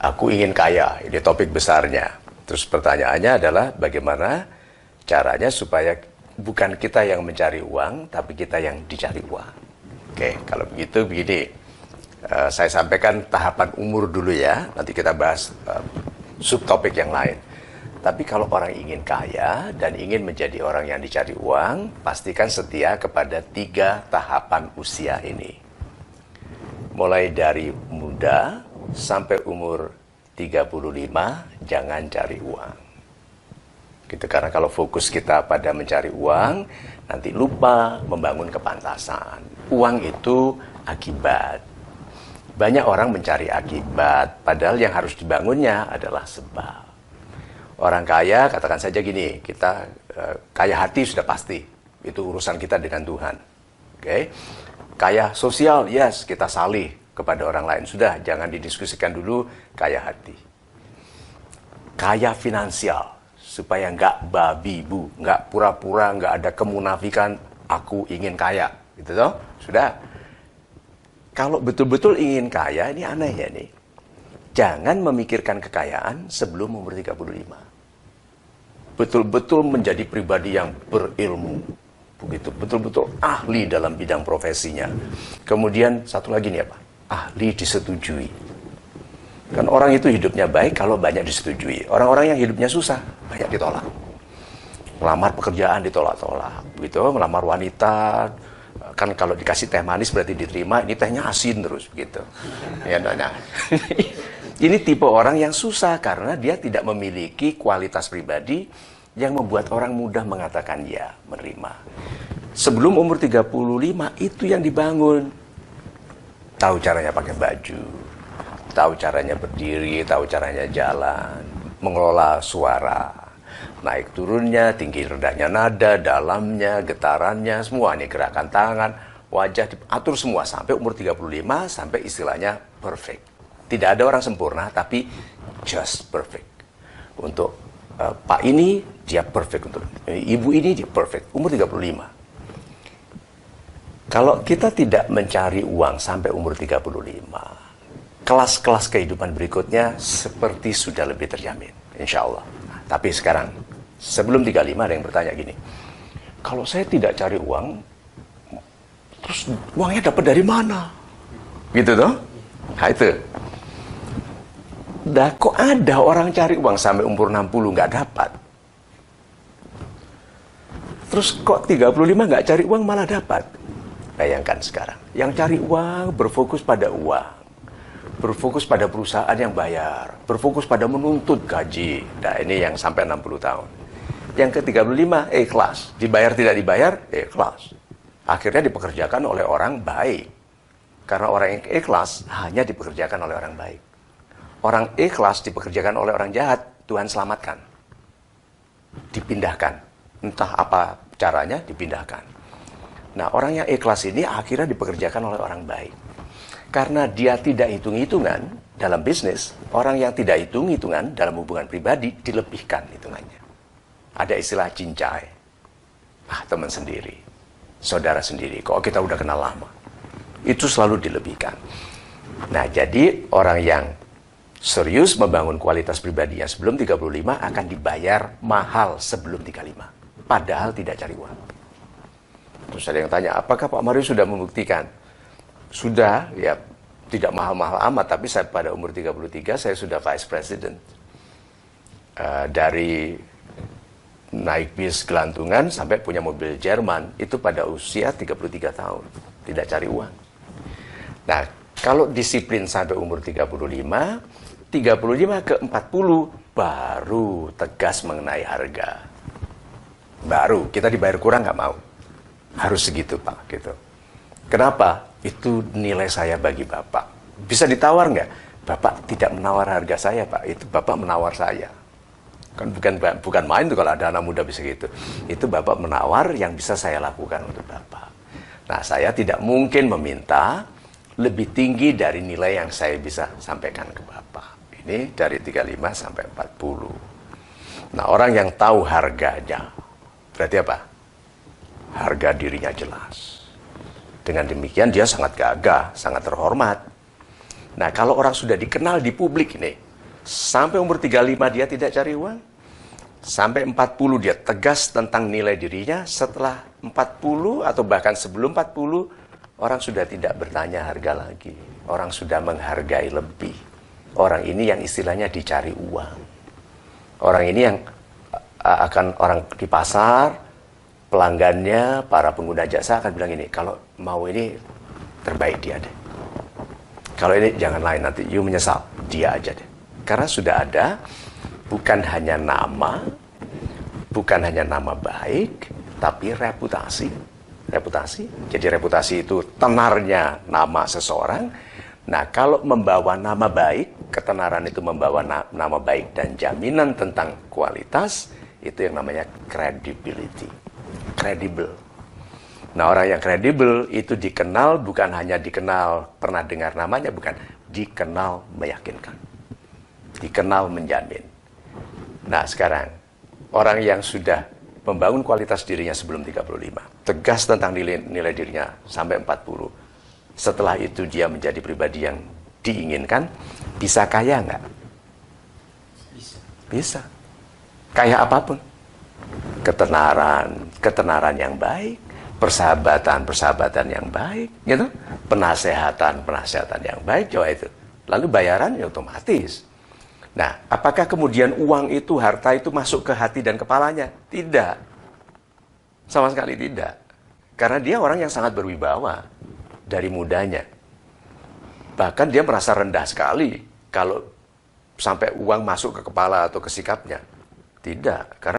Aku ingin kaya, ini topik besarnya. Terus pertanyaannya adalah bagaimana caranya supaya bukan kita yang mencari uang, tapi kita yang dicari uang. Oke, kalau begitu begini, saya sampaikan tahapan umur dulu ya, nanti kita bahas subtopik yang lain. Tapi kalau orang ingin kaya dan ingin menjadi orang yang dicari uang, pastikan setia kepada 3 tahapan usia ini. Mulai dari muda sampai umur 35, jangan cari uang. Gitu, karena kalau fokus kita pada mencari uang, nanti lupa membangun kepantasan. Uang itu akibat. Banyak orang mencari akibat, padahal yang harus dibangunnya adalah sebab. Orang kaya, katakan saja gini, kita kaya hati sudah pasti. Itu urusan kita dengan Tuhan. Oke? Kaya sosial, yes, kita salih kepada orang lain. Sudah, jangan didiskusikan dulu kaya hati. Kaya finansial, supaya nggak babi bu, nggak pura-pura, nggak ada kemunafikan, aku ingin kaya. Gitu toh? Sudah. Kalau betul-betul ingin kaya, ini anehnya nih. Jangan memikirkan kekayaan sebelum umur 35. Betul-betul menjadi pribadi yang berilmu. Begitu, betul-betul ahli dalam bidang profesinya. Kemudian satu lagi nih apa? Ahli disetujui. Kan orang itu hidupnya baik kalau banyak disetujui. Orang-orang yang hidupnya susah, banyak ditolak. Melamar pekerjaan ditolak-tolak. Begitu, melamar wanita, kan kalau dikasih teh manis berarti diterima, ini tehnya asin terus begitu. Ya, nah. Ini tipe orang yang susah karena dia tidak memiliki kualitas pribadi yang membuat orang mudah mengatakan ya, menerima. Sebelum umur 35 itu yang dibangun. Tahu caranya pakai baju, tahu caranya berdiri, tahu caranya jalan, mengelola suara, naik turunnya, tinggi rendahnya nada, dalamnya, getarannya, semua ini gerakan tangan, wajah diatur semua sampai umur 35 sampai istilahnya perfect. Tidak ada orang sempurna, tapi just perfect. Untuk Pak ini, dia perfect. Untuk Ibu ini, dia perfect. Umur 35. Kalau kita tidak mencari uang sampai umur 35, kelas-kelas kehidupan berikutnya seperti sudah lebih terjamin. Insya Allah. Tapi sekarang, sebelum 35 ada yang bertanya gini, kalau saya tidak cari uang, terus uangnya dapat dari mana? Gitu toh? Nah itu. Dah kok ada orang cari uang sampai umur 60 nggak dapat. Terus kok 35 nggak cari uang malah dapat. Bayangkan sekarang. Yang cari uang berfokus pada uang. Berfokus pada perusahaan yang bayar. Berfokus pada menuntut gaji. Nah ini yang sampai 60 tahun. Yang ke-35 ikhlas. Dibayar tidak dibayar, ikhlas. Akhirnya dipekerjakan oleh orang baik. Karena orang yang ikhlas hanya dipekerjakan oleh orang baik. Orang ikhlas dipekerjakan oleh orang jahat, Tuhan selamatkan. Dipindahkan. Entah apa caranya, dipindahkan. Nah, orang yang ikhlas ini akhirnya dipekerjakan oleh orang baik. Karena dia tidak hitung-hitungan dalam bisnis, orang yang tidak hitung-hitungan dalam hubungan pribadi, dilebihkan hitungannya. Ada istilah cincai. Teman sendiri, saudara sendiri, kok kita udah kenal lama. Itu selalu dilebihkan. Nah, jadi orang yang serius membangun kualitas pribadinya sebelum 35 akan dibayar mahal sebelum 35. Padahal tidak cari uang. Terus ada yang tanya, apakah Pak Mario sudah membuktikan? Sudah, ya tidak mahal-mahal amat, tapi saya pada umur 33 saya sudah vice president. Dari naik bis gelantungan sampai punya mobil Jerman, itu pada usia 33 tahun. Tidak cari uang. Nah, kalau disiplin sampai umur 35 ke 40 baru tegas mengenai harga. Baru, kita dibayar kurang nggak mau. Harus segitu Pak, gitu. Kenapa? Itu nilai saya bagi Bapak. Bisa ditawar nggak? Bapak tidak menawar harga saya Pak, itu Bapak menawar saya. Kan bukan main tuh kalau ada anak muda bisa gitu. Itu Bapak menawar yang bisa saya lakukan untuk Bapak. Nah, saya tidak mungkin meminta lebih tinggi dari nilai yang saya bisa sampaikan ke Bapak. Ini dari 35 sampai 40. Nah, orang yang tahu harganya, berarti apa? Harga dirinya jelas. Dengan demikian dia sangat gagah, sangat terhormat. Nah, kalau orang sudah dikenal di publik ini, Sampai umur 35 dia tidak cari uang. Sampai 40 dia tegas tentang nilai dirinya. Setelah 40 atau bahkan sebelum 40, orang sudah tidak bertanya harga lagi. Orang sudah menghargai lebih. Orang ini yang istilahnya dicari uang. Orang ini yang akan orang di pasar, pelanggannya, para pengguna jasa akan bilang ini, kalau mau ini terbaik dia deh. Kalau ini jangan lain, nanti you menyesal, dia aja deh. Karena sudah ada, bukan hanya nama baik, tapi reputasi. Jadi reputasi itu tenarnya nama seseorang. Nah, kalau membawa nama baik, ketenaran itu membawa nama baik dan jaminan tentang kualitas, itu yang namanya credibility. Kredibel. Nah, orang yang kredibel itu dikenal, bukan hanya dikenal pernah dengar namanya, bukan, dikenal meyakinkan. Dikenal menjamin. Nah, sekarang, orang yang sudah membangun kualitas dirinya sebelum 35, tegas tentang nilai dirinya sampai 40, setelah itu dia menjadi pribadi yang diinginkan, bisa kaya nggak? Bisa. Kaya apapun. Ketenaran yang baik, persahabatan yang baik, gitu. Penasehatan yang baik, coba itu. Lalu bayaran ya otomatis. Nah, apakah kemudian uang itu, harta itu masuk ke hati dan kepalanya? Tidak. Sama sekali tidak. Karena dia orang yang sangat berwibawa dari mudanya. Bahkan dia merasa rendah sekali kalau sampai uang masuk ke kepala atau ke sikapnya. Tidak. Karena